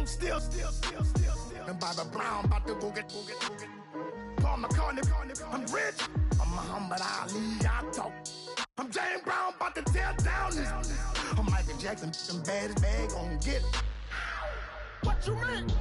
still. And Bobby Brown about to go get. Paul McCartney, I'm rich. I'm Muhammad Ali, I talk. I'm James Brown about to tear down this. I'm Michael Jackson, some baddest bag gon' get. What you mean?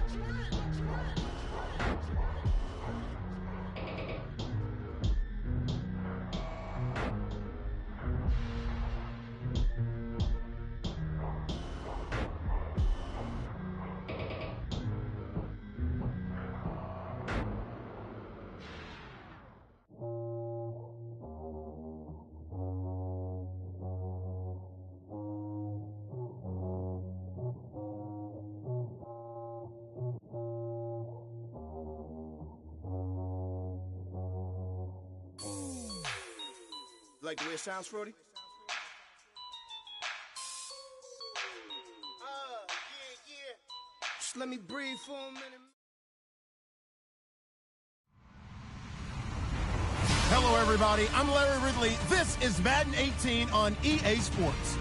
Like the way it sounds, Frody? Yeah. Just let me breathe for a minute. Hello, everybody. I'm Larry Ridley. This is Madden 18 on EA Sports.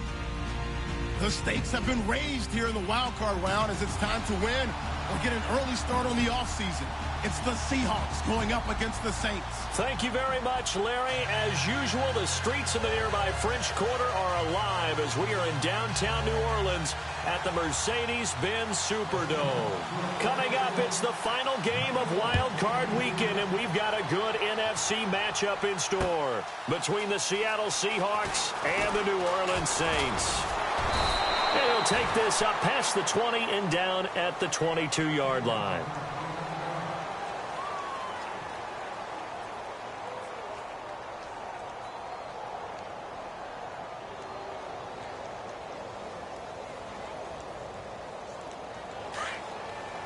The stakes have been raised here in the wild card round as it's time to win or get an early start on the offseason. It's the Seahawks going up against the Saints. Thank you very much, Larry. As usual, the streets in the nearby French Quarter are alive as we are in downtown New Orleans at the Mercedes-Benz Superdome. Coming up, it's the final game of Wild Card Weekend, and we've got a good NFC matchup in store between the Seattle Seahawks and the New Orleans Saints. And he'll take this up past the 20 and down at the 22-yard line.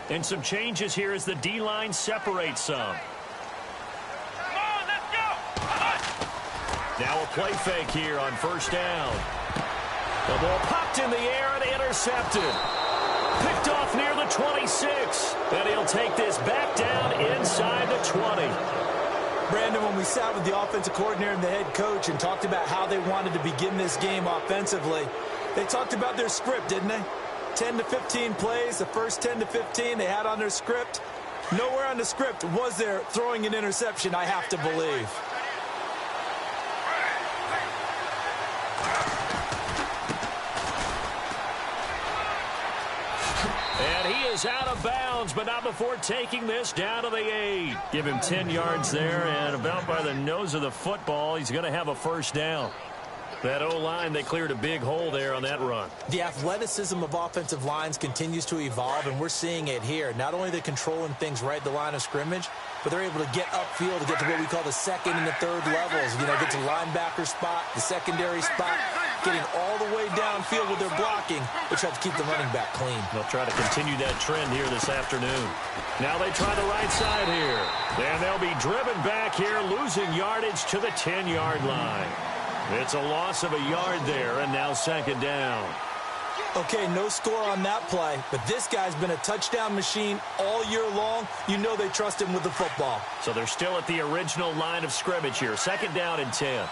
And some changes here as the D-line separates some. Come on, let's go! Now a play fake here on first down. The ball popped in the air and intercepted. Picked off near the 26. And he'll take this back down inside the 20. Brandon, when we sat with the offensive coordinator and the head coach and talked about how they wanted to begin this game offensively, they talked about their script, didn't they? 10 to 15 plays, the first 10 to 15 they had on their script. Nowhere on the script was there throwing an interception, I have to believe. And he is out of bounds, but not before taking this down to the 8. Give him 10 yards there, and about by the nose of the football, he's going to have a first down. That O-line, they cleared a big hole there on that run. The athleticism of offensive lines continues to evolve, and we're seeing it here. Not only are they controlling things right at the line of scrimmage, but they're able to get upfield to get to what we call the second and the third levels. You know, get to the linebacker spot, the secondary spot, getting all the way downfield with their blocking, which helps keep the running back clean. They'll try to continue that trend here this afternoon. Now they try the right side here. And they'll be driven back here, losing yardage to the 10-yard line. It's a loss of a yard there, and now second down. Okay, no score on that play, but this guy's been a touchdown machine all year long. You know they trust him with the football. So they're still at the original line of scrimmage here. Second down and 10.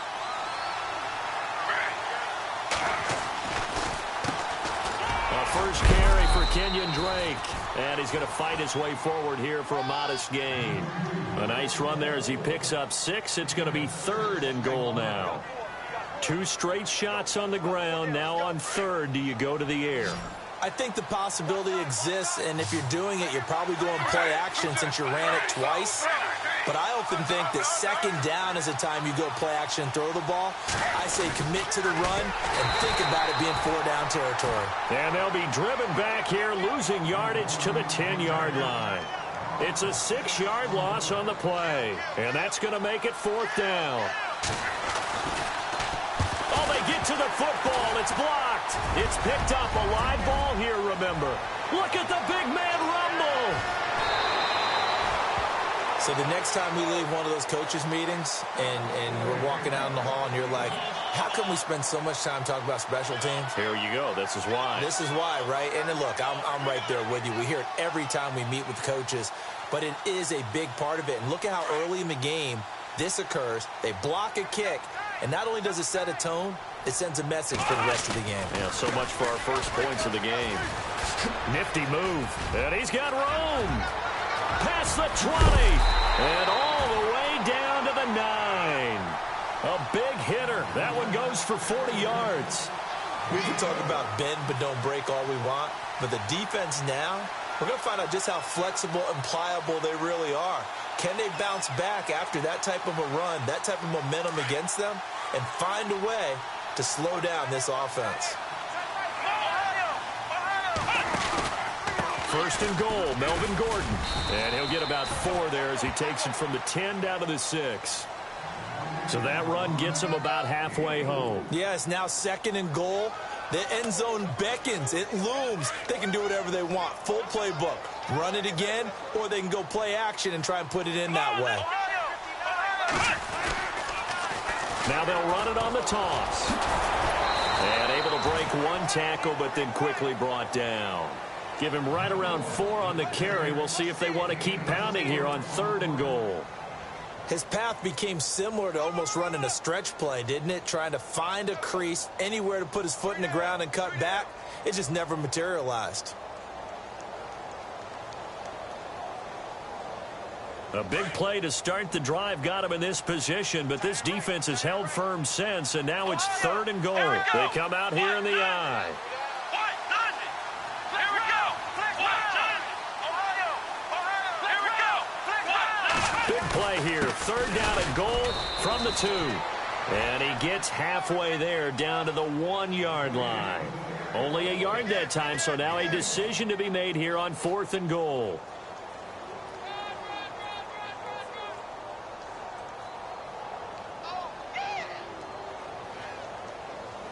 A first carry for Kenyon Drake, and he's going to fight his way forward here for a modest gain. A nice run there as he picks up 6. It's going to be third and goal now. 2 straight shots on the ground. Now on third, do you go to the air? I think the possibility exists, and if you're doing it, you're probably going play action since you ran it twice. But I often think that second down is the time you go play action and throw the ball. I say commit to the run and think about it being 4-down territory. And they'll be driven back here, losing yardage to the 10-yard line. It's a 6-yard loss on the play, and that's going to make it 4th down. Oh, they get to the football. It's blocked. It's picked up. A live ball here, remember. Look at the big man rumble. So the next time we leave one of those coaches' meetings and we're walking out in the hall and you're like, how come we spend so much time talking about special teams? Here you go. This is why. This is why, right? And then look, I'm right there with you. We hear it every time we meet with coaches, but it is a big part of it. And look at how early in the game this occurs. They block a kick, and not only does it set a tone, it sends a message for the rest of the game. Yeah, so much for our first points of the game. Nifty move. And he's got room. Past the 20. And all the way down to the 9. A big hitter. That one goes for 40 yards. We can talk about bend but don't break all we want. But the defense now, we're going to find out just how flexible and pliable they really are. Can they bounce back after that type of a run, that type of momentum against them, and find a way to slow down this offense? First and goal, Melvin Gordon. And he'll get about 4 there as he takes it from the 10 down to the 6. So that run gets him about halfway home. Yeah, it's now second and goal. The end zone beckons. It looms. They can do whatever they want. Full playbook. Run it again, or they can go play action and try and put it in that way. Now they'll run it on the toss. And able to break one tackle, but then quickly brought down. Give him right around 4 on the carry. We'll see if they want to keep pounding here on 3rd and goal. His path became similar to almost running a stretch play, didn't it? Trying to find a crease, anywhere to put his foot in the ground and cut back. It just never materialized. A big play to start the drive got him in this position, but this defense has held firm since, and now it's 3rd and goal. They come out here in the I. Big play here. 3rd down and goal from the 2. And he gets halfway there down to the 1-yard line. Only a yard that time, so now a decision to be made here on 4th and goal.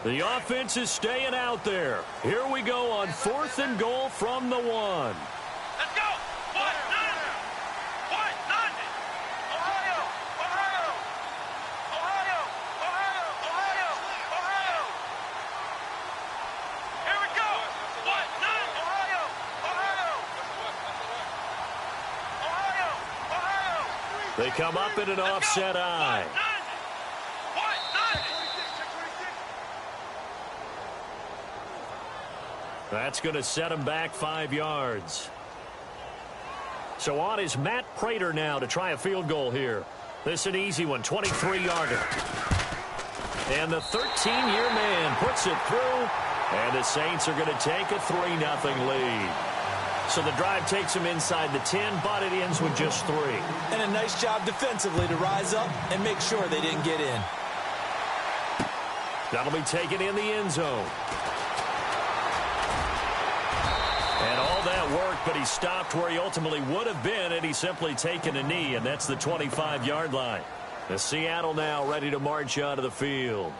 The offense is staying out there. Here we go on 4th and goal from the 1. Let's go! They come up in an offset I. That's going to set him back 5 yards. So on is Matt Prater now to try a field goal here. This is an easy one, 23-yarder. And the 13-year man puts it through, and the Saints are going to take a 3-0 lead. So the drive takes them inside the 10, but it ends with just 3. And a nice job defensively to rise up and make sure they didn't get in. That'll be taken in the end zone. And all that work, but he stopped where he ultimately would have been, and he's simply taken a knee, and that's the 25-yard line. The Seattle now ready to march onto the field.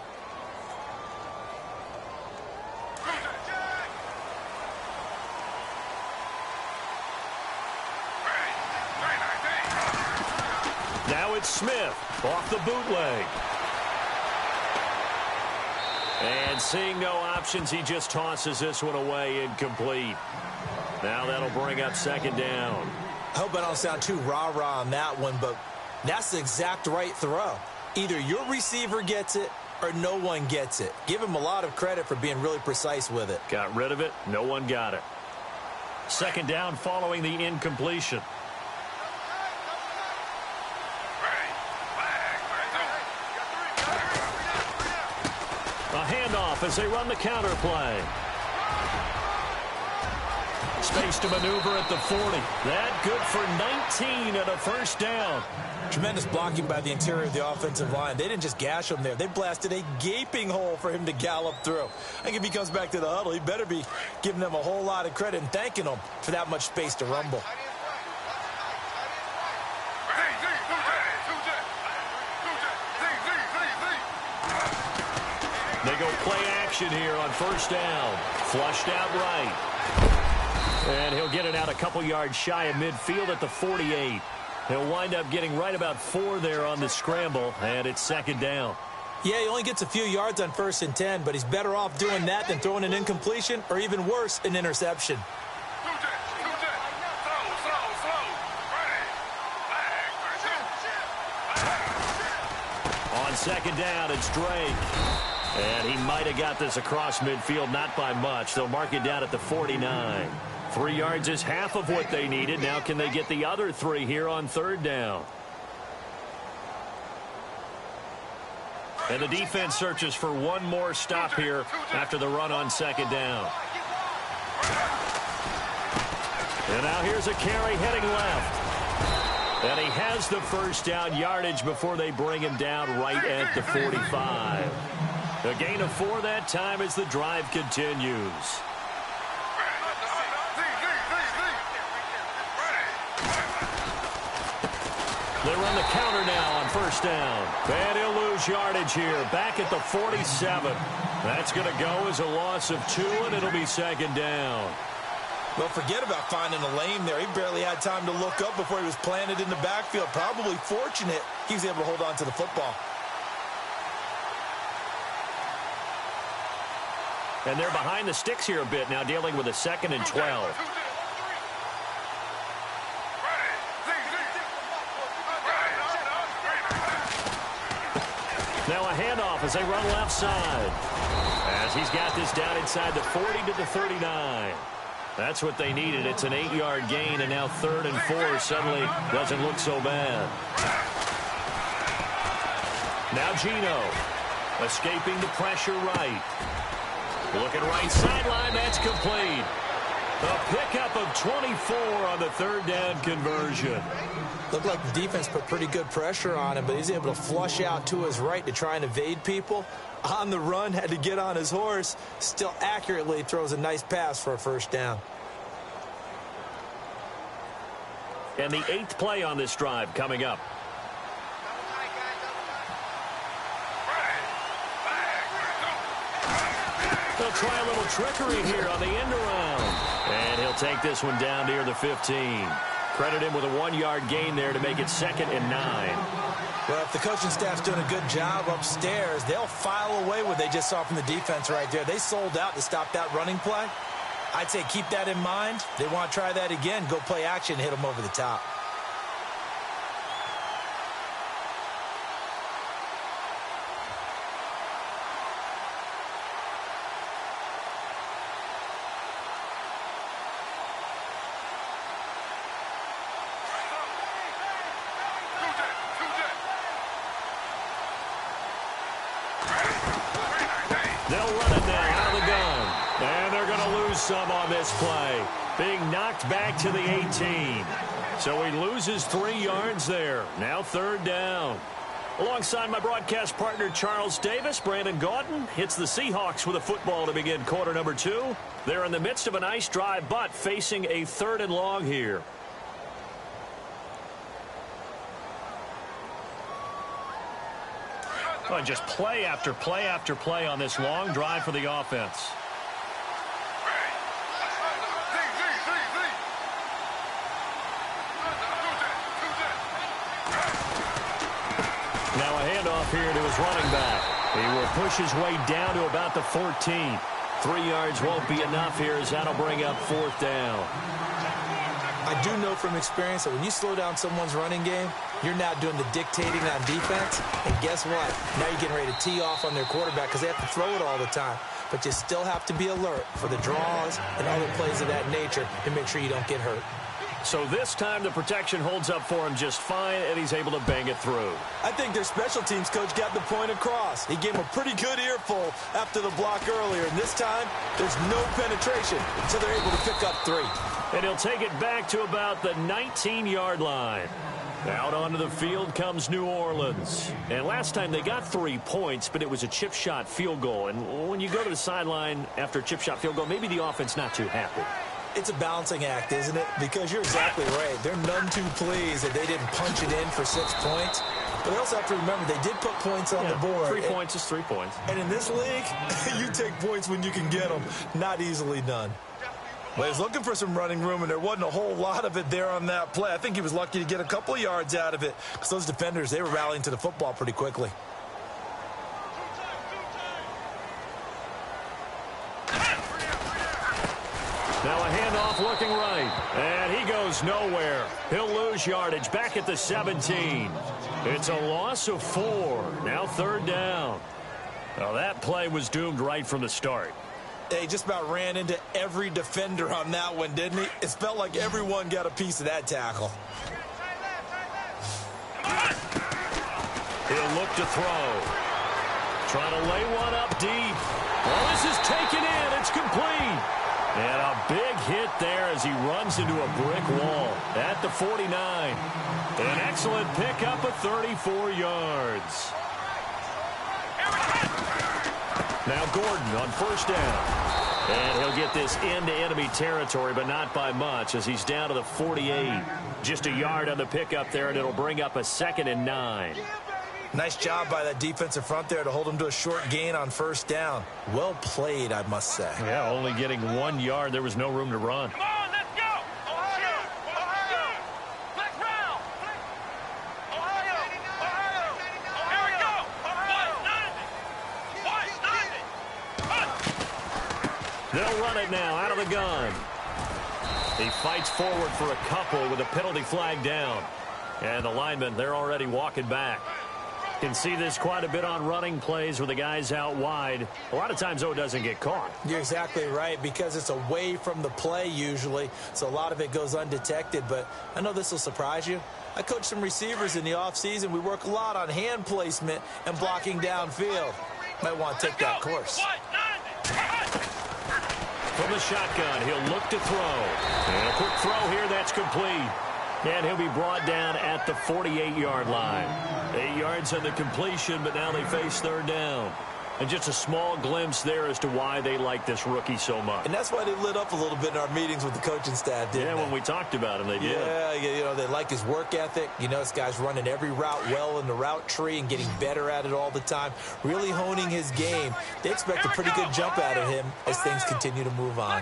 Now it's Smith off the bootleg. And seeing no options, he just tosses this one away incomplete. Now that'll bring up 2nd down. I hope I don't sound too rah-rah on that one, but that's the exact right throw. Either your receiver gets it or no one gets it. Give him a lot of credit for being really precise with it. Got rid of it. No one got it. 2nd down following the incompletion. A handoff as they run the counter play. Space to maneuver at the 40. That good for 19 and a 1st down. Tremendous blocking by the interior of the offensive line. They didn't just gash him there. They blasted a gaping hole for him to gallop through. I think if he comes back to the huddle, he better be giving them a whole lot of credit and thanking them for that much space to rumble. They go play action here on 1st down. Flushed out right. And he'll get it out a couple yards shy of midfield at the 48. He'll wind up getting right about 4 there on the scramble, and it's 2nd down. Yeah, he only gets a few yards on 1st and 10, but he's better off doing that than throwing an incompletion or even worse, an interception. On 2nd down, it's Drake. And he might have got this across midfield, not by much. They'll mark it down at the 49. 3 yards is half of what they needed. Now can they get the other 3 here on third down? And the defense searches for one more stop here after the run on second down. And now here's a carry heading left. And he has the first down yardage before they bring him down right at the 45. A gain of 4 that time as the drive continues. They run the counter now on first down. And he'll lose yardage here. Back at the 47. That's going to go as a loss of 2, and it'll be second down. Well, forget about finding a lane there. He barely had time to look up before he was planted in the backfield. Probably fortunate he was able to hold on to the football. And they're behind the sticks here a bit now, dealing with a 2nd and 12. Now a handoff as they run left side. As he's got this down inside the 40 to the 39. That's what they needed. It's an 8-yard gain, and now 3rd and 4 suddenly doesn't look so bad. Now Gino escaping the pressure right. Looking right sideline, that's complete. A pickup of 24 on the 3rd down conversion. Looked like the defense put pretty good pressure on him, but he's able to flush out to his right to try and evade people. On the run, had to get on his horse. Still accurately throws a nice pass for a first down. And the 8th play on this drive coming up. They'll try a little trickery here on the end around. And he'll take this one down near the 15. Credit him with a 1-yard gain there to make it 2nd and 9. Well, if the coaching staff's doing a good job upstairs, they'll file away what they just saw from the defense right there. They sold out to stop that running play. I'd say keep that in mind. They want to try that again. Go play action, hit them over the top. They'll run it now out of the gun. And they're going to lose some on this play. Being knocked back to the 18. So he loses 3 yards there. Now 3rd down. Alongside my broadcast partner Charles Davis, Brandon Gaudin hits the Seahawks with a football to begin quarter number 2. They're in the midst of a nice drive, but facing a 3rd and long here. Oh, just play after play after play on this long drive for the offense. Now a handoff here to his running back. He will push his way down to about the 14. 3 yards won't be enough here as that'll bring up 4th down. I do know from experience that when you slow down someone's running game, you're now doing the dictating on defense. And guess what? Now you're getting ready to tee off on their quarterback because they have to throw it all the time. But you still have to be alert for the draws and other plays of that nature to make sure you don't get hurt. So this time the protection holds up for him just fine, and he's able to bang it through. I think their special teams coach got the point across. He gave him a pretty good earful after the block earlier, and this time there's no penetration, so they're able to pick up 3. And he'll take it back to about the 19-yard line. Out onto the field comes New Orleans. And last time they got 3 points, but it was a chip shot field goal. And when you go to the sideline after a chip shot field goal, maybe the offense not too happy. It's a balancing act, isn't it? Because you're exactly right. They're none too pleased that they didn't punch it in for 6 points. But they also have to remember they did put points on the board. 3 points is 3 points. And in this league, you take points when you can get them. Not easily done. Well, he was looking for some running room, and there wasn't a whole lot of it there on that play. I think he was lucky to get a couple of yards out of it because those defenders, they were rallying to the football pretty quickly. Now a handoff looking right, and he goes nowhere. He'll lose yardage back at the 17. It's a loss of 4. Now 3rd down. Well, that play was doomed right from the start. He just about ran into every defender on that one, didn't he? It felt like everyone got a piece of that tackle. He'll look to throw. Trying to lay one up deep. Well, this is taken in. It's complete. And a big hit there as he runs into a brick wall at the 49. An excellent pickup of 34 yards. Now Gordon on first down. And he'll get this into enemy territory, but not by much as he's down to the 48. Just a yard on the pickup there, and it'll bring up a 2nd and 9. Nice job by that defensive front there to hold him to a short gain on first down. Well played, I must say. Yeah, only getting 1 yard. There was no room to run. Come on, let's go! Ohio! Ohio! Flex round! Ohio! Ohio! Here we go! They'll run it now out of the gun. He fights forward for a couple with a penalty flag down. And the linemen, they're already walking back. Can see this quite a bit on running plays with the guys out wide. A lot of times, though, it doesn't get caught. You're exactly right, because it's away from the play usually, so a lot of it goes undetected. But I know this will surprise you. I coach some receivers in the offseason. We work a lot on hand placement and blocking downfield. Might want to take that course. From the shotgun, he'll look to throw. And a quick throw here, that's complete. And he'll be brought down at the 48-yard line. 8 yards on the completion, but now they face third down. And just a small glimpse there as to why they like this rookie so much. And that's why they lit up a little bit in our meetings with the coaching staff, didn't they? When we talked about him, they did. Yeah, you know, they like his work ethic. You know, this guy's running every route well in the route tree and getting better at it all the time, really honing his game. They expect a pretty good jump out of him as things continue to move on.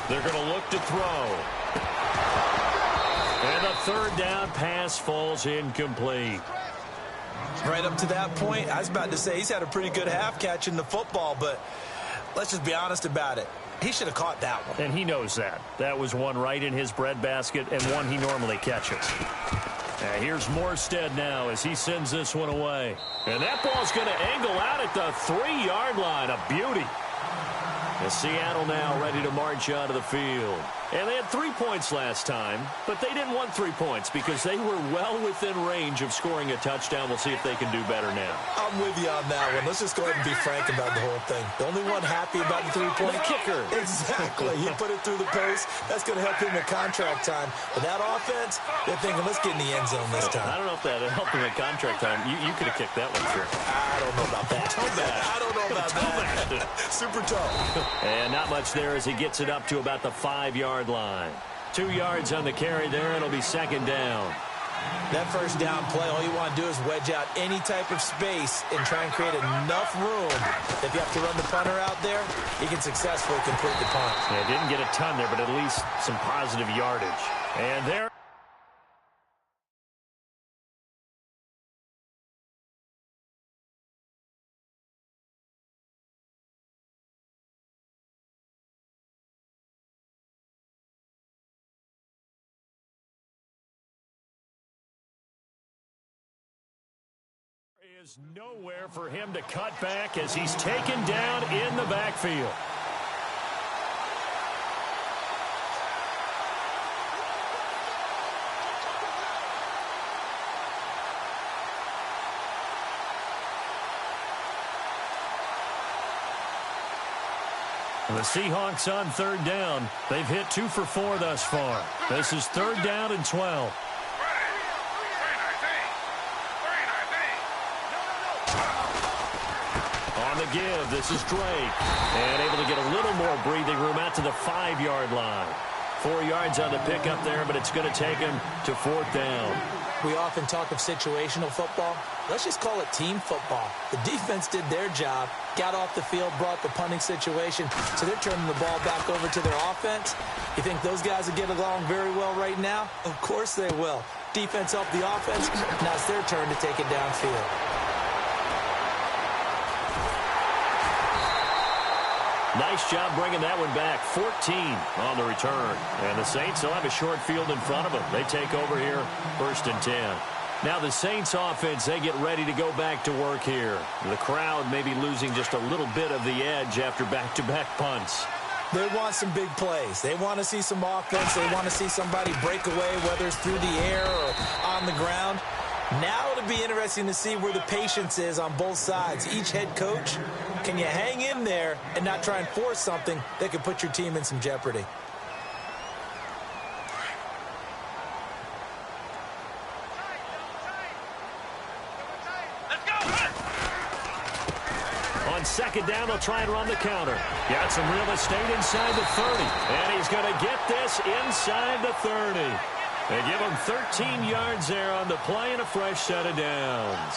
They're going to look to throw. And the third down pass falls incomplete. Right up to that point, I was about to say he's had a pretty good half catching the football, but let's just be honest about it. He should have caught that one. And he knows that. That was one right in his breadbasket and one he normally catches. Here's Morstead now as he sends this one away. And that ball's going to angle out at the 3-yard line. A beauty. And Seattle now ready to march out of the field. And they had 3 points last time, but they didn't want 3 points because they were well within range of scoring a touchdown. We'll see if they can do better now. I'm with you on that one. Let's just go ahead and be frank about the whole thing. The only one happy about the 3-point kicker. Exactly. He put it through the post. That's going to help him at contract time. But that offense, they're thinking, let's get in the end zone this time. I don't know if that helped him at contract time. You could have kicked that one through. I don't know about that. I don't know about that. Super tough. And not much there as he gets it up to about the 5-yard line. 2 yards on the carry there. It'll be second down. That first down play, all you want to do is wedge out any type of space and try and create enough room. If you have to run the punter out there, he can successfully complete the punt. Yeah, didn't get a ton there, but at least some positive yardage. And there. Is nowhere for him to cut back as he's taken down in the backfield. The Seahawks on third down. They've hit 2 for 4 thus far. This is third down and 12. On the give, this is Drake. And able to get a little more breathing room out to the 5-yard line. 4 yards on the pickup there, but it's going to take him to fourth down. We often talk of situational football. Let's just call it team football. The defense did their job, got off the field, brought the punting situation, so they're turning the ball back over to their offense. You think those guys will get along very well right now? Of course they will. Defense helped the offense. Now it's their turn to take it downfield. Nice job bringing that one back. 14 on the return. And the Saints will have a short field in front of them. They take over here, 1st and 10. Now the Saints offense, they get ready to go back to work here. The crowd may be losing just a little bit of the edge after back-to-back punts. They want some big plays. They want to see some offense. They want to see somebody break away, whether it's through the air or on the ground. Now it'll be interesting to see where the patience is on both sides. Each head coach, can you hang in there and not try and force something that could put your team in some jeopardy? On second down, they'll try and run the counter. Got some real estate inside the 30. And he's going to get this inside the 30. They give him 13 yards there on the play and a fresh set of downs.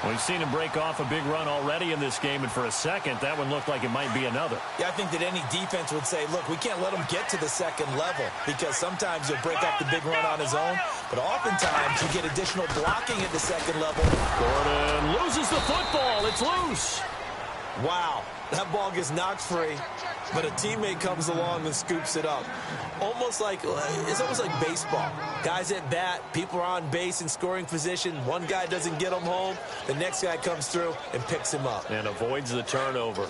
We've seen him break off a big run already in this game, and for a second, that one looked like it might be another. Yeah, I think that any defense would say, look, we can't let him get to the second level, because sometimes he'll break off the big run on his own, but oftentimes you get additional blocking at the second level. Gordon loses the football. It's loose. Wow, that ball gets knocked free, but a teammate comes along and scoops it up. It's almost like baseball. Guys at bat, people are on base in scoring position. One guy doesn't get him home. The next guy comes through and picks him up. And avoids the turnover.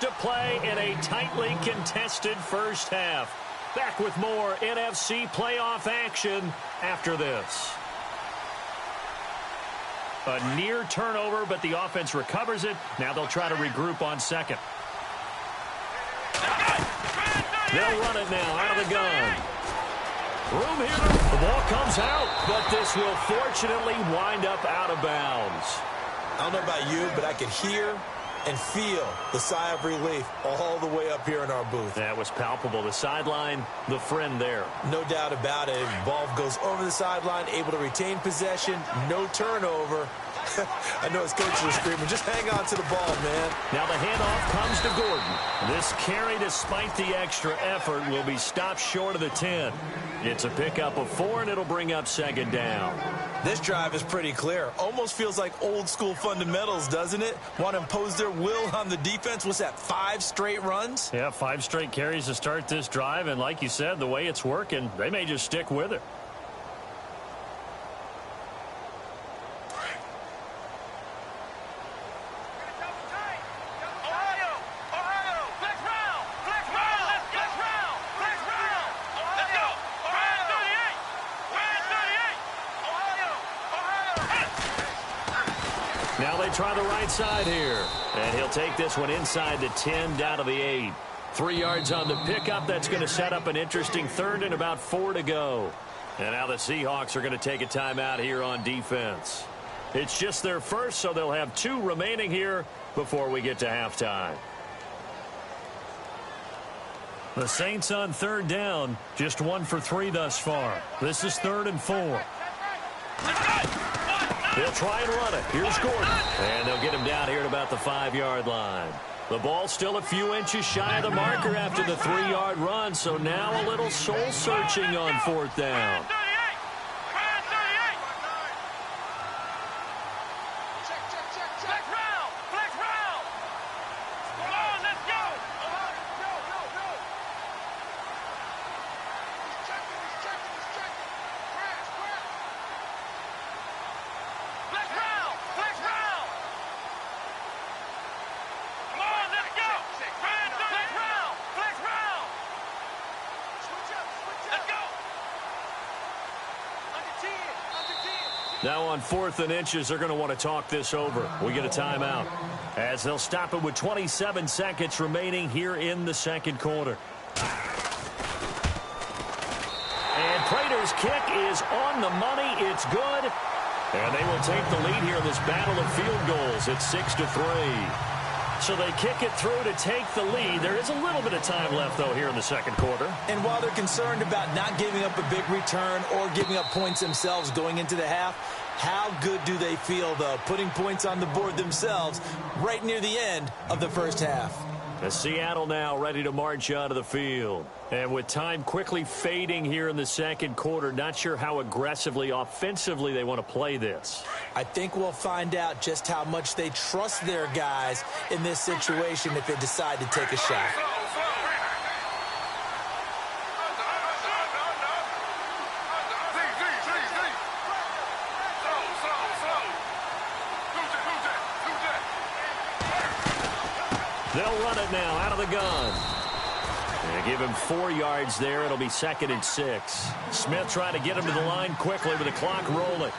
To play in a tightly contested first half. Back with more NFC playoff action after this. A near turnover, but the offense recovers it. Now they'll try to regroup on second. They'll run it now out of the gun. Room here. The ball comes out, but this will fortunately wind up out of bounds. I don't know about you, but I could hear and feel the sigh of relief all the way up here in our booth. That was palpable. The sideline, the friend there. No doubt about it. Ball goes over the sideline, able to retain possession, no turnover. I know his coaches are screaming, just hang on to the ball, man. Now the handoff comes to Gordon. This carry, despite the extra effort, will be stopped short of the 10. It's a pickup of 4, and it'll bring up second down. This drive is pretty clear. Almost feels like old-school fundamentals, doesn't it? Want to impose their will on the defense. What's that, 5 straight runs? Yeah, 5 straight carries to start this drive, and like you said, the way it's working, they may just stick with it. Now they try the right side here. And he'll take this one inside the 10, down to the 8. 3 yards on the pickup. That's going to set up an interesting third and about 4 to go. And now the Seahawks are going to take a timeout here on defense. It's just their first, so they'll have 2 remaining here before we get to halftime. The Saints on third down, just 1 for 3 thus far. This is 3rd and 4. They'll try and run it. Here's Gordon. And they'll get him down here at about the 5-yard line. The ball still a few inches shy of the marker after the 3-yard run, so now a little soul-searching on 4th down. Now on 4th and inches, they're going to want to talk this over. We get a timeout as they'll stop it with 27 seconds remaining here in the second quarter. And Prater's kick is on the money. It's good. And they will take the lead here in this battle of field goals. It's 6-3. So they kick it through to take the lead. There is a little bit of time left, though, here in the second quarter. And while they're concerned about not giving up a big return or giving up points themselves going into the half, how good do they feel, though, putting points on the board themselves right near the end of the first half? The Seattle now ready to march onto the field. And with time quickly fading here in the second quarter, not sure how aggressively, offensively they want to play this. I think we'll find out just how much they trust their guys in this situation if they decide to take a shot. They'll run it now out of the gun. And give him 4 yards there. It'll be 2nd and 6. Smith trying to get him to the line quickly with the clock rolling.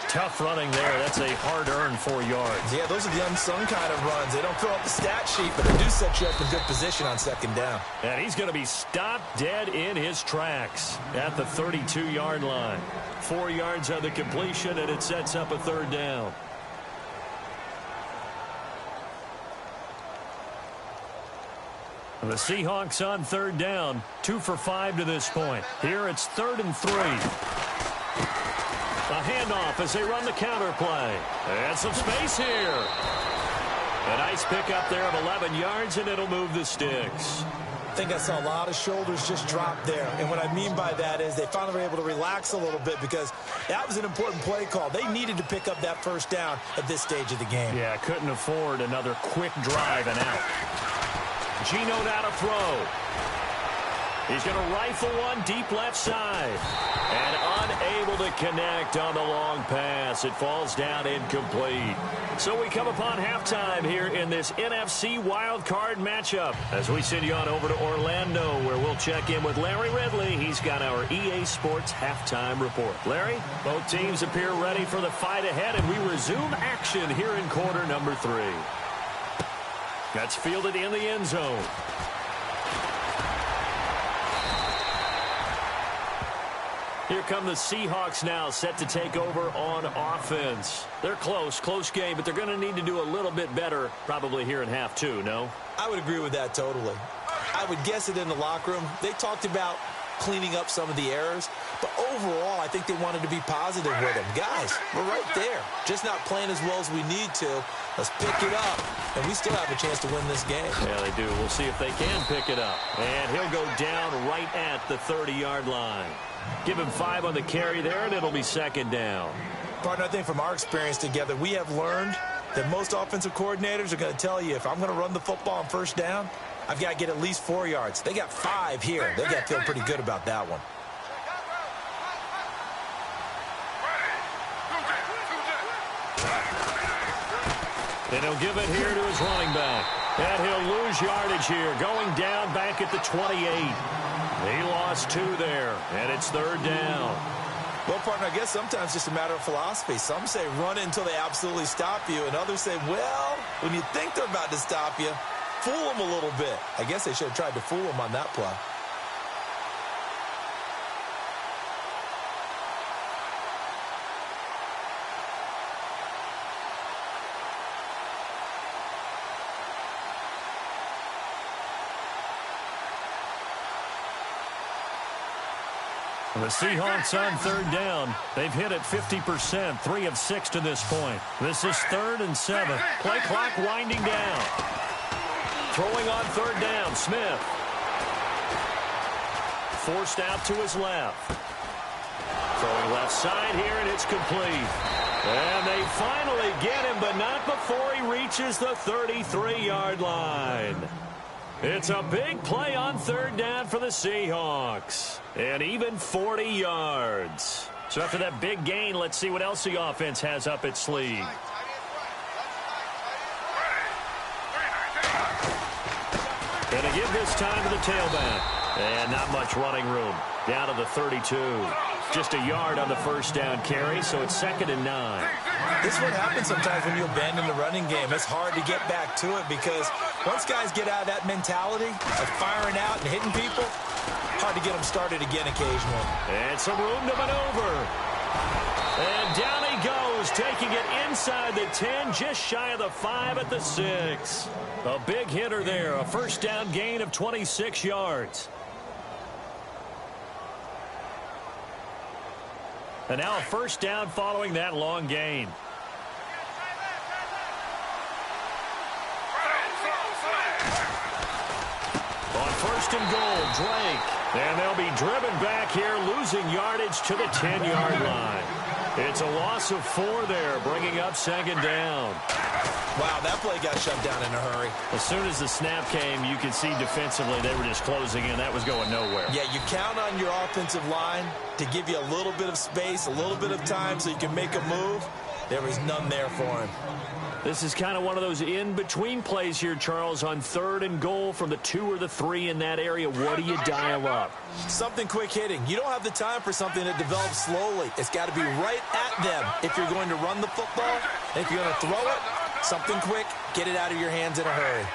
Tough running there. That's a hard-earned 4 yards. Yeah, those are the unsung kind of runs. They don't fill up the stat sheet, but they do set you up in good position on 2nd down. And he's going to be stopped dead in his tracks at the 32-yard line. 4 yards on the completion, and it sets up a 3rd down. The Seahawks on 3rd down, 2 for 5 to this point. Here it's 3rd and 3. A handoff as they run the counter play. And some space here. A nice pickup there of 11 yards, and it'll move the sticks. I think I saw a lot of shoulders just drop there. And what I mean by that is they finally were able to relax a little bit because that was an important play call. They needed to pick up that 1st down at this stage of the game. Yeah, couldn't afford another quick drive and out. Geno now to throw. He's going to rifle one deep left side. And unable to connect on the long pass. It falls down incomplete. So we come upon halftime here in this NFC wildcard matchup as we send you on over to Orlando, where we'll check in with Larry Ridley. He's got our EA Sports halftime report. Larry, both teams appear ready for the fight ahead, and we resume action here in quarter number 3. That's fielded in the end zone. Here come the Seahawks now, set to take over on offense. They're close game, but they're going to need to do a little bit better probably here in half 2, no? I would agree with that totally. I would guess it in the locker room. They talked about cleaning up some of the errors, but overall, I think they wanted to be positive with them. Guys, we're right there. Just not playing as well as we need to. Let's pick it up, and we still have a chance to win this game. Yeah, they do. We'll see if they can pick it up. And he'll go down right at the 30-yard line. Give him 5 on the carry there, and it'll be 2nd down. Partner, I think from our experience together, we have learned that most offensive coordinators are going to tell you, if I'm going to run the football on 1st down, I've got to get at least 4 yards. They got 5 here. They got to feel pretty good about that one. And he'll give it here to his running back. And he'll lose yardage here, going down back at the 28. He lost 2 there, and it's 3rd down. Well, partner, I guess sometimes it's just a matter of philosophy. Some say run it until they absolutely stop you, and others say, well, when you think they're about to stop you, fool them a little bit. I guess they should have tried to fool them on that play. The Seahawks on 3rd down. They've hit it 50%, 3 of 6 to this point. This is 3rd and 7. Play clock winding down. Throwing on 3rd down, Smith. Forced out to his left. Throwing left side here, and it's complete. And they finally get him, but not before he reaches the 33-yard line. It's a big play on 3rd down for the Seahawks. And even 40 yards. So after that big gain, let's see what else the offense has up its sleeve. And to give this time to the tailback. And not much running room. Down to the 32. Just a yard on the 1st down carry, so it's 2nd and 9. This is what happens sometimes when you abandon the running game. It's hard to get back to it because once guys get out of that mentality of firing out and hitting people, hard to get them started again occasionally. And some room to maneuver. And down he goes, taking it inside the 10, just shy of the 5 at the 6. A big hitter there, a 1st down gain of 26 yards. And now a 1st down following that long gain. first and goal, Drake. And they'll be driven back here, losing yardage to the 10-yard line. It's a loss of 4 there, bringing up second down. Wow, that play got shut down in a hurry. As soon as the snap came, you could see defensively they were just closing in. That was going nowhere. Yeah, you count on your offensive line to give you a little bit of space, a little bit of time so you can make a move. There was none there for him. This is kind of one of those in-between plays here, Charles, on 3rd and goal from the 2 or the 3 in that area. What do you dial up? Something quick hitting. You don't have the time for something that develops slowly. It's got to be right at them if you're going to run the football. And if you're going to throw it, something quick, get it out of your hands in a hurry.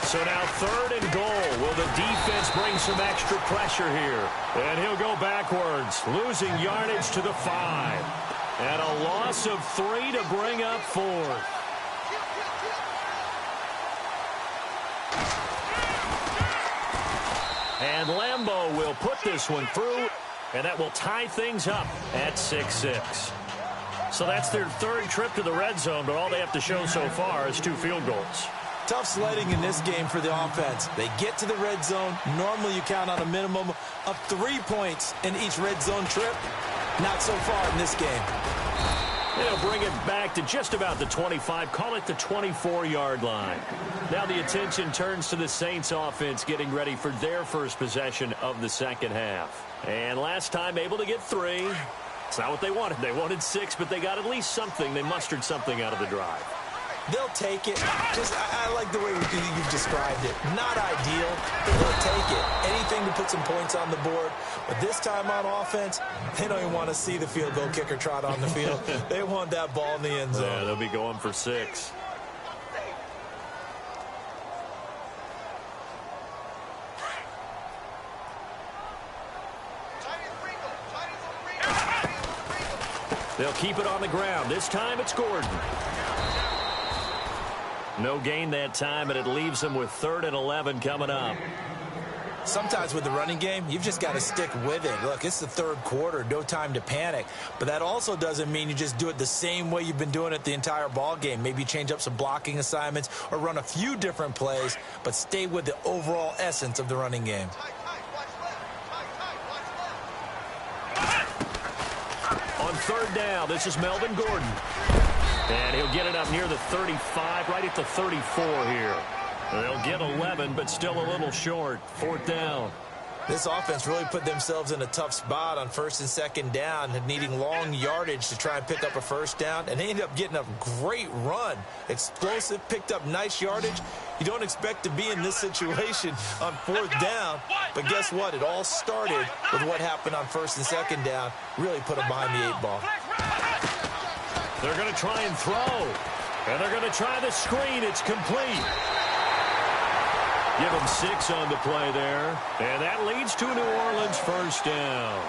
So now 3rd and goal. Will the defense bring some extra pressure here? And he'll go backwards, losing yardage to the 5. And a loss of 3 to bring up 4th. And Lambeau will put this one through, and that will tie things up at 6-6. So that's their 3rd trip to the red zone, but all they have to show so far is 2 field goals. Tough sledding in this game for the offense. They get to the red zone. Normally you count on a minimum of 3 points in each red zone trip. Not so far in this game. They'll bring it back to just about the 25, call it the 24-yard line. Now the attention turns to the Saints offense getting ready for their first possession of the second half. And last time able to get 3. It's not what they wanted. They wanted 6, but they got at least something. They mustered something out of the drive. They'll take it. I like the way you've described it. Not ideal, but they'll take it. Anything to put some points on the board. But this time on offense, they don't even want to see the field goal kicker trot on the field. They want that ball in the end zone. Yeah, they'll be going for 6. They'll keep it on the ground. This time it's Gordon. No gain that time, and it leaves them with 3rd and 11 coming up. Sometimes with the running game, you've just got to stick with it. Look, it's the 3rd quarter, no time to panic. But that also doesn't mean you just do it the same way you've been doing it the entire ball game. Maybe change up some blocking assignments or run a few different plays, but stay with the overall essence of the running game. On 3rd down, this is Melvin Gordon. And he'll get it up near the 35, right at the 34 here. They'll get 11, but still a little short. 4th down. This offense really put themselves in a tough spot on 1st and 2nd down, needing long yardage to try and pick up a 1st down, and they ended up getting a great run. Explosive, picked up nice yardage. You don't expect to be in this situation on 4th down, but guess what? It all started with what happened on 1st and 2nd down. Really put them behind the 8 ball. They're going to try and throw. And they're going to try the screen. It's complete. Give them 6 on the play there. And that leads to a New Orleans 1st down.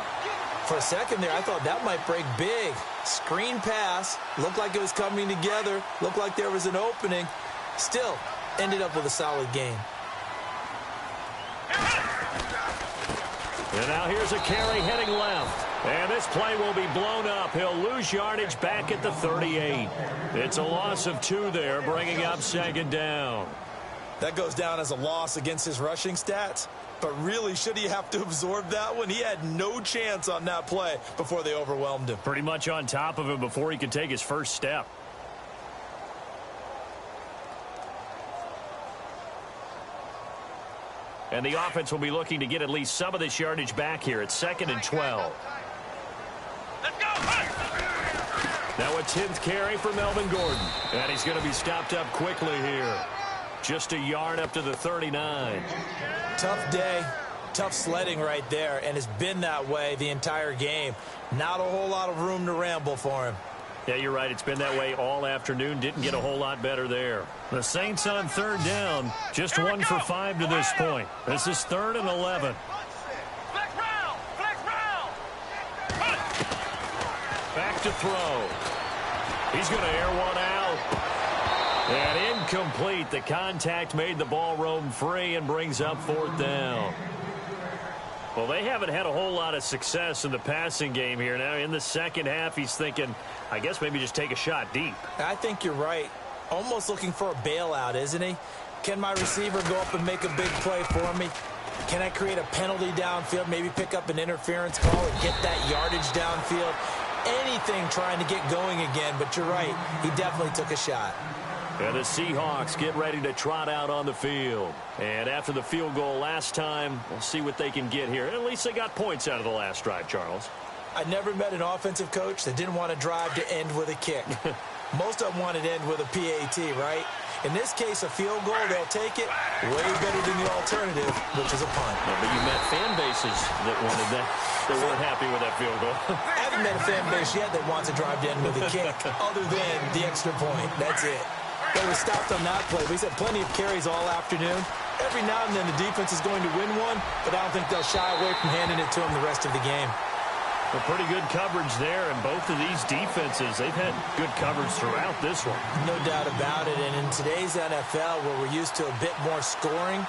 For a second there, I thought that might break big. Screen pass. Looked like it was coming together. Looked like there was an opening. Still, ended up with a solid game. And now here's a carry heading left. And this play will be blown up. He'll lose yardage back at the 38. It's a loss of 2 there, bringing up 2nd down. That goes down as a loss against his rushing stats. But really, should he have to absorb that one? He had no chance on that play before they overwhelmed him. Pretty much on top of him before he could take his first step. And the offense will be looking to get at least some of this yardage back here at 2nd and 12. Let's go! Now a 10th carry for Melvin Gordon. And he's going to be stopped up quickly here. Just a yard up to the 39. Tough day, tough sledding right there, and it's been that way the entire game. Not a whole lot of room to ramble for him. Yeah, you're right. It's been that way all afternoon. Didn't get a whole lot better there. The Saints on 3rd down. Just 1 for 5 to this point. This is 3rd and 11. Flex round! Flex round! Back to throw. He's going to air one out. And incomplete. The contact made the ball roam free and brings up 4th down. Well, they haven't had a whole lot of success in the passing game here. Now, in the second half, he's thinking, I guess maybe just take a shot deep. I think you're right. Almost looking for a bailout, isn't he? Can my receiver go up and make a big play for me? Can I create a penalty downfield, maybe pick up an interference call and get that yardage downfield? Anything trying to get going again, but you're right. He definitely took a shot. And the Seahawks get ready to trot out on the field. And after the field goal last time, we'll see what they can get here. At least they got points out of the last drive, Charles. I never met an offensive coach that didn't want to drive to end with a kick. Most of them wanted to end with a PAT, right? In this case, a field goal, they'll take it. Way better than the alternative, which is a punt. Yeah, but you met fan bases that wanted that. They weren't happy with that field goal. I haven't met a fan base yet that wants to drive to end with a kick, other than the extra point. That's it. They were stopped on that play. We said plenty of carries all afternoon. Every now and then the defense is going to win one, but I don't think they'll shy away from handing it to them the rest of the game. Well, pretty good coverage there, and both of these defenses, they've had good coverage throughout this one. No doubt about it, and in today's NFL, where we're used to a bit more scoring,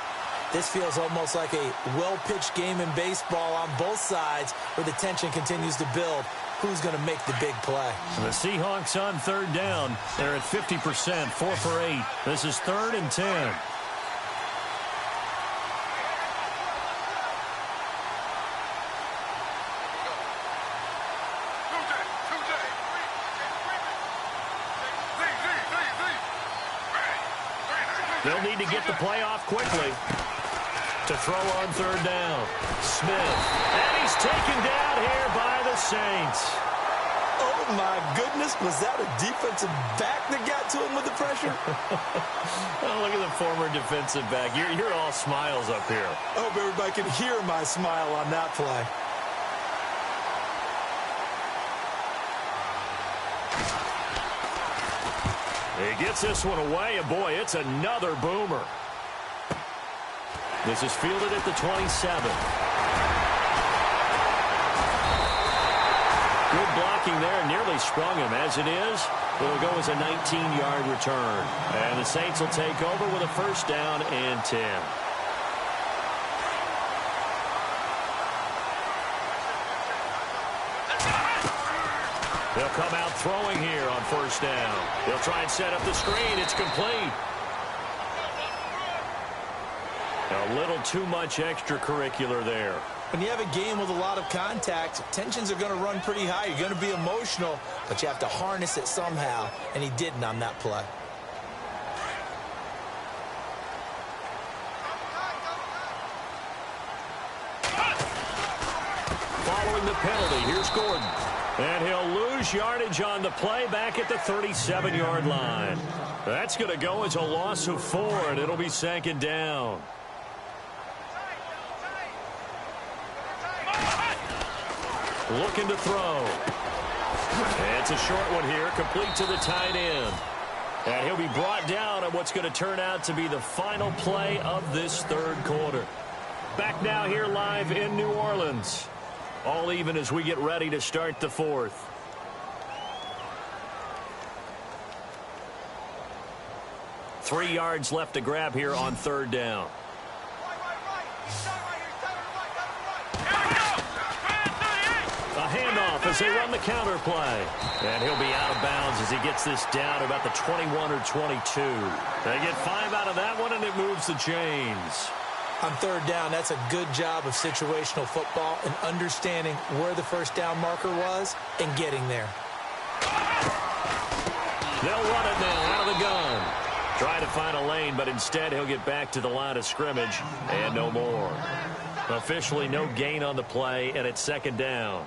this feels almost like a well-pitched game in baseball on both sides, where the tension continues to build. Who's going to make the big play? The Seahawks on third down. They're at 50%, 4 for 8. This is 3rd and 10. They'll need to get the play off quickly to throw on third down. Smith, and he's taken down here by the Saints. Oh, my goodness. Was that a defensive back that got to him with the pressure? Oh, look at the former defensive back. You're all smiles up here. I hope everybody can hear my smile on that play. He gets this one away, and boy, it's another boomer. This is fielded at the 27. Good blocking there, nearly sprung him. As it is, it'll go as a 19-yard return. And the Saints will take over with a 1st down and 10. They'll come out throwing here on 1st down. They'll try and set up the screen. It's complete. A little too much extracurricular there. When you have a game with a lot of contact, tensions are going to run pretty high. You're going to be emotional, but you have to harness it somehow, and he didn't on that play. Following the penalty, here's Gordon. And he'll lose yardage on the play back at the 37-yard line. That's going to go as a loss of 4, and it'll be 2nd down. Looking to throw. And it's a short one here, complete to the tight end. And he'll be brought down on what's going to turn out to be the final play of this 3rd quarter. Back now here live in New Orleans. All even as we get ready to start the 4th. Three yards left to grab here on 3rd down. A handoff as they run the counter play. And he'll be out of bounds as he gets this down about the 21 or 22. They get 5 out of that one, and it moves the chains. On 3rd down, that's a good job of situational football and understanding where the 1st down marker was and getting there. They'll run it now out of the gun. Try to find a lane, but instead he'll get back to the line of scrimmage and no more. Officially no gain on the play, and it's 2nd down.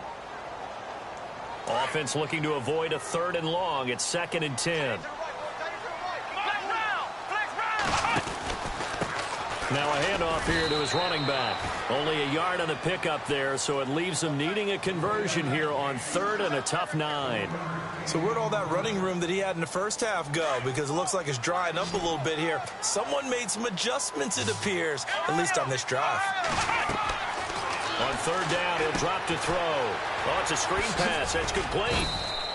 Offense looking to avoid a 3rd and long. It's 2nd and 10. Now a handoff here to his running back. Only a yard on the pickup there, so it leaves him needing a conversion here on 3rd and a tough 9. So where'd all that running room that he had in the 1st half go? Because it looks like it's drying up a little bit here. Someone made some adjustments, it appears, at least on this drive. On 3rd down, he'll drop to throw. Oh, it's a screen pass. That's complete.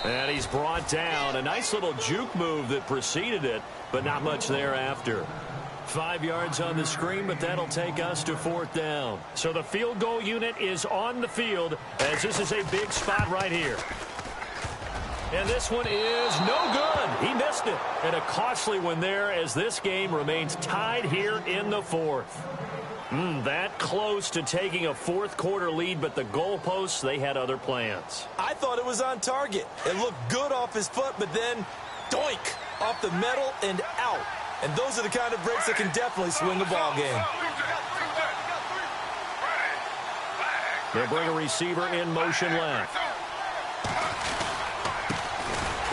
And he's brought down. A nice little juke move that preceded it, but not much thereafter. 5 yards on the screen, but that'll take us to 4th down. So the field goal unit is on the field as this is a big spot right here. And this one is no good. He missed it. And a costly one there as this game remains tied here in the fourth. That close to taking a fourth-quarter lead, but the goalposts, they had other plans. I thought it was on target. It looked good off his foot, but then, doink, off the metal and out. And those are the kind of breaks that can definitely swing a ball game. They'll bring a receiver in motion left.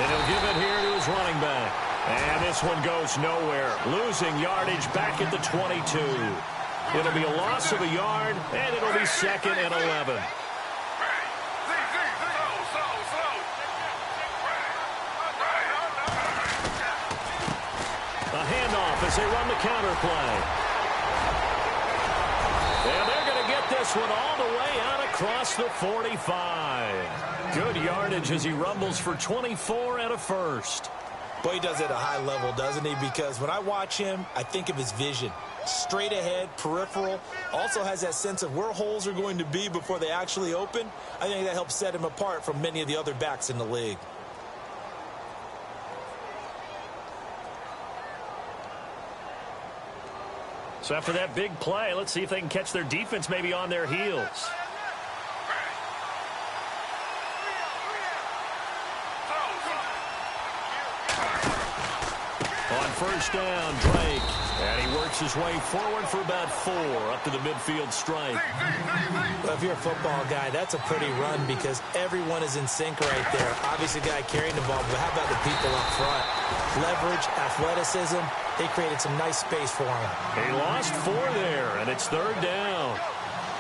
And he'll give it here to his running back. And this one goes nowhere. Losing yardage back at the 22. It'll be a loss of a yard, and it'll be 2nd and 11. A handoff as they run the counter play. And they're going to get this one all the way out across the 45. Good yardage as he rumbles for 24 and a first. Boy, he does it at a high level, doesn't he? Because when I watch him, I think of his vision. Straight ahead, peripheral, also has that sense of where holes are going to be before they actually open. I think that helps set him apart from many of the other backs in the league. So after that big play, let's see if they can catch their defense maybe on their heels. On first down, Drake. And he works his way forward for about 4 up to the midfield stripe. Well, if you're a football guy, that's a pretty run because everyone is in sync right there. Obviously, the guy carrying the ball, but how about the people up front? Leverage, athleticism, they created some nice space for him. He lost 4 there, and it's 3rd down.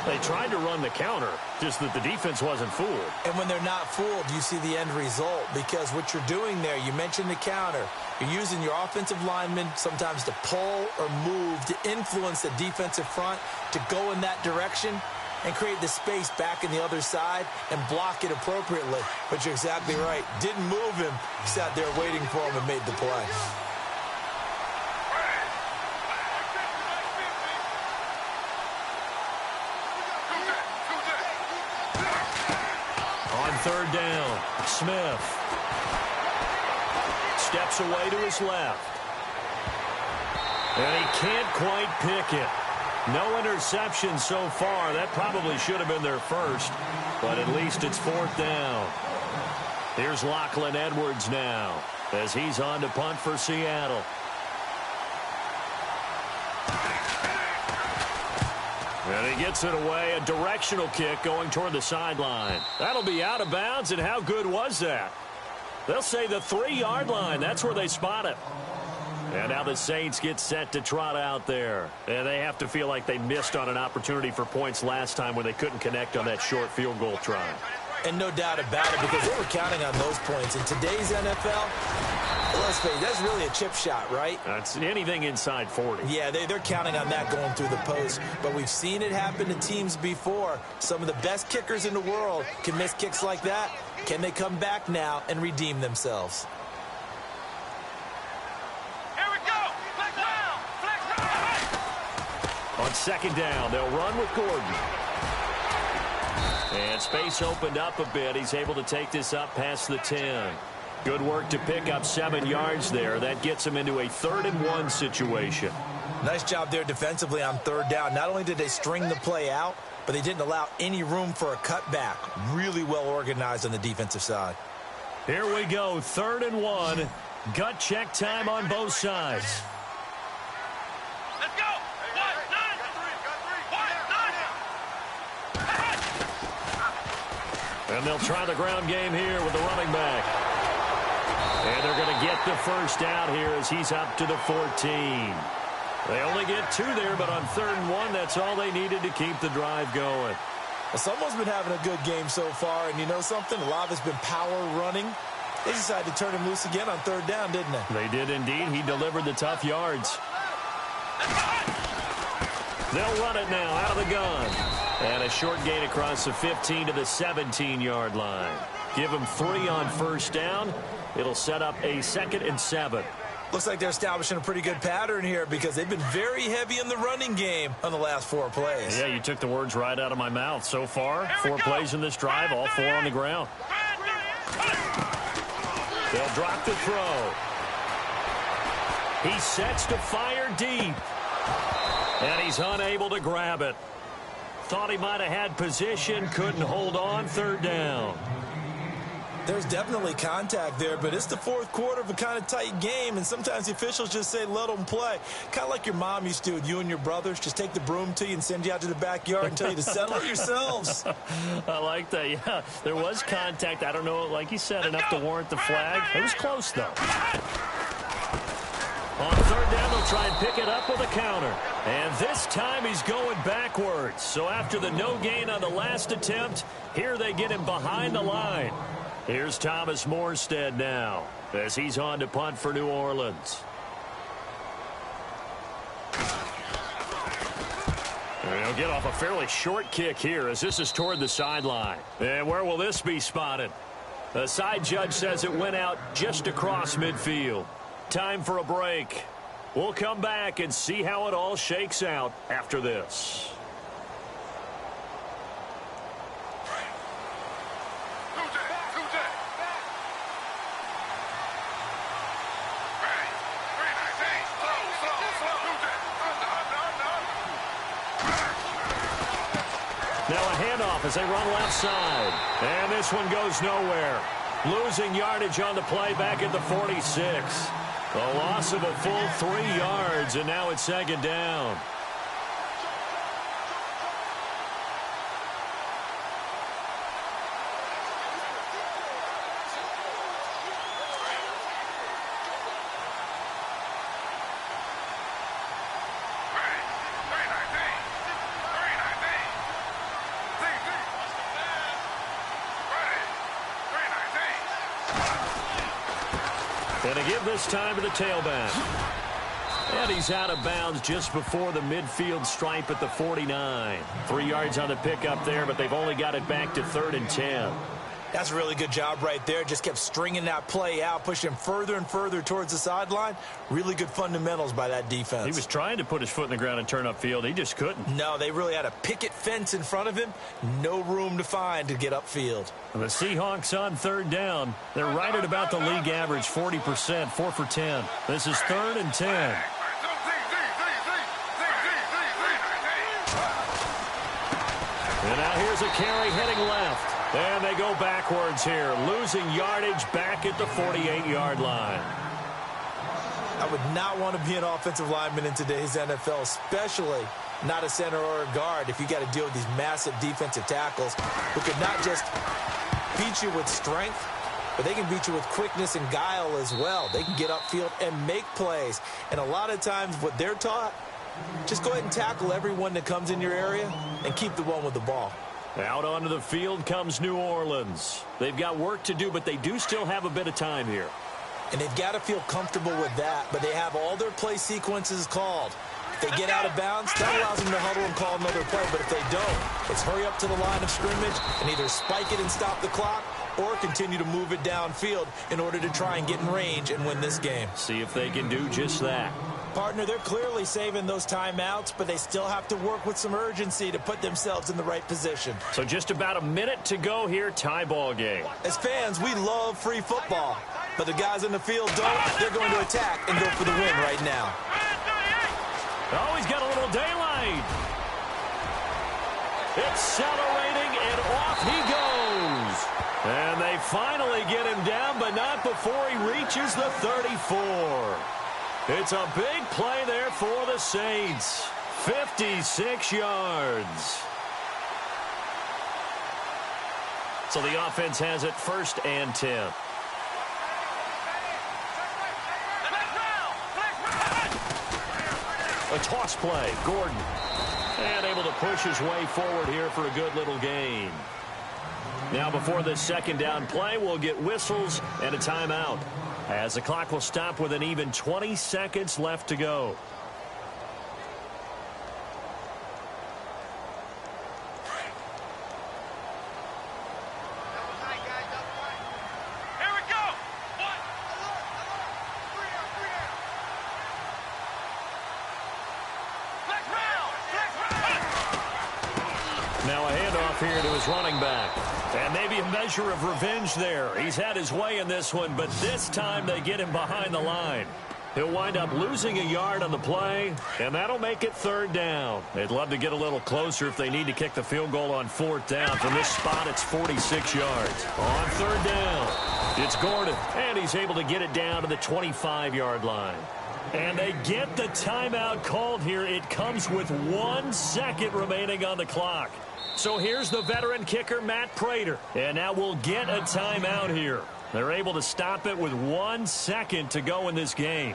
They tried to run the counter, just that the defense wasn't fooled. And when they're not fooled, you see the end result because what you're doing there, you mentioned the counter. You're using your offensive linemen sometimes to pull or move to influence the defensive front to go in that direction and create the space back in the other side and block it appropriately. But you're exactly right. Didn't move him. Sat there waiting for him and made the play. On 3rd down, Smith steps away to his left. And he can't quite pick it. No interception so far. That probably should have been their first, but at least it's 4th down. Here's Lachlan Edwards now as he's on to punt for Seattle. And he gets it away, a directional kick going toward the sideline. That'll be out of bounds, and how good was that? They'll say the 3-yard line. That's where they spot it. And now the Saints get set to trot out there. And they have to feel like they missed on an opportunity for points last time when they couldn't connect on that short field goal try. And no doubt about it, because they were counting on those points. In today's NFL, let's face it, that's really a chip shot, right? That's anything inside 40. Yeah, they're counting on that going through the post. But we've seen it happen to teams before. Some of the best kickers in the world can miss kicks like that. Can they come back now and redeem themselves? Here we go. Flex round. Flex round. On 2nd down, they'll run with Gordon. And space opened up a bit. He's able to take this up past the 10. Good work to pick up 7 yards there. That gets him into a 3rd and 1 situation. Nice job there defensively on 3rd down. Not only did they string the play out, but they didn't allow any room for a cutback. Really well organized on the defensive side. Here we go, 3rd and 1. Gut check time on both sides. Let's go. And they'll try the ground game here with the running back. And they're going to get the first down here as he's up to the 14. They only get 2 there, but on 3rd and 1, that's all they needed to keep the drive going. Well, someone's been having a good game so far, and you know something? A lot of it's been power running. They decided to turn him loose again on 3rd down, didn't they? They did indeed. He delivered the tough yards. They'll run it now out of the gun. And a short gain across the 15 to the 17-yard line. Give them 3 on first down. It'll set up a 2nd and 7. Looks like they're establishing a pretty good pattern here because they've been very heavy in the running game on the last 4 plays. Yeah, you took the words right out of my mouth. So far, 4 plays in this drive, all 4 on the ground. They'll drop the throw. He sets to fire deep. And he's unable to grab it. Thought he might have had position, couldn't hold on, third down. There's definitely contact there, but it's the fourth quarter of a kind of tight game, and sometimes the officials just say, let them play. Kind of like your mom used to with you and your brothers. Just take the broom to you and send you out to the backyard and tell you to settle it yourselves. I like that, yeah. There was contact. I don't know, like you said, enough to warrant the flag. It was close, though. On third down, they'll try and pick it up with a counter. And this time he's going backwards. So after the no gain on the last attempt, here they get him behind the line. Here's Thomas Morstead now as he's on to punt for New Orleans. And he'll get off a fairly short kick here as this is toward the sideline. And where will this be spotted? The side judge says it went out just across midfield. Time for a break. We'll come back and see how it all shakes out after this. Now a handoff as they run left side. And this one goes nowhere. Losing yardage on the play back at the 46. A loss of a full 3 yards, and now it's second down. And a give this time to the tailback. And he's out of bounds just before the midfield stripe at the 49. 3 yards on the pickup there, but they've only got it back to 3rd and 10. That's a really good job right there. Just kept stringing that play out, pushing him further and further towards the sideline. Really good fundamentals by that defense. He was trying to put his foot in the ground and turn upfield. He just couldn't. No, they really had a picket fence in front of him. No room to find to get upfield. The Seahawks on third down. They're right at about the league average, 40%, 4 for 10. This is 3rd and 10. And now here's a carry heading left. And they go backwards here, losing yardage back at the 48-yard line. I would not want to be an offensive lineman in today's NFL, especially not a center or a guard, if you got to deal with these massive defensive tackles who could not just beat you with strength, but they can beat you with quickness and guile as well. They can get upfield and make plays. And a lot of times what they're taught, just go ahead and tackle everyone that comes in your area and keep the one with the ball. Out onto the field comes New Orleans. They've got work to do, but they do still have a bit of time here. And they've got to feel comfortable with that, but they have all their play sequences called. If they get out of bounds, that allows them to huddle and call another play, but if they don't, it's hurry up to the line of scrimmage and either spike it and stop the clock or continue to move it downfield in order to try and get in range and win this game. See if they can do just that. Partner, they're clearly saving those timeouts, but they still have to work with some urgency to put themselves in the right position. So just about a minute to go here, tie ball game. As fans, we love free football, but the guys in the field don't. They're going to attack and go for the win right now. Oh, he's got a little daylight. Accelerating, and off he goes. And they finally get him down, but not before he reaches the 34. It's a big play there for the Saints. 56 yards. So the offense has it 1st and 10. A toss play, Gordon. And able to push his way forward here for a good little gain. Now before this second down play, we'll get whistles and a timeout, as the clock will stop with an even 20 seconds left to go. Now a handoff here to his running back. And maybe a measure of revenge there. He's had his way in this one, but this time they get him behind the line. He'll wind up losing a yard on the play, and that'll make it 3rd down. They'd love to get a little closer if they need to kick the field goal on 4th down. From this spot, it's 46 yards. On 3rd down, it's Gordon, and he's able to get it down to the 25-yard line. And they get the timeout called here. It comes with 1 second remaining on the clock. So here's the veteran kicker, Matt Prater. And now we'll get a timeout here. They're able to stop it with 1 second to go in this game.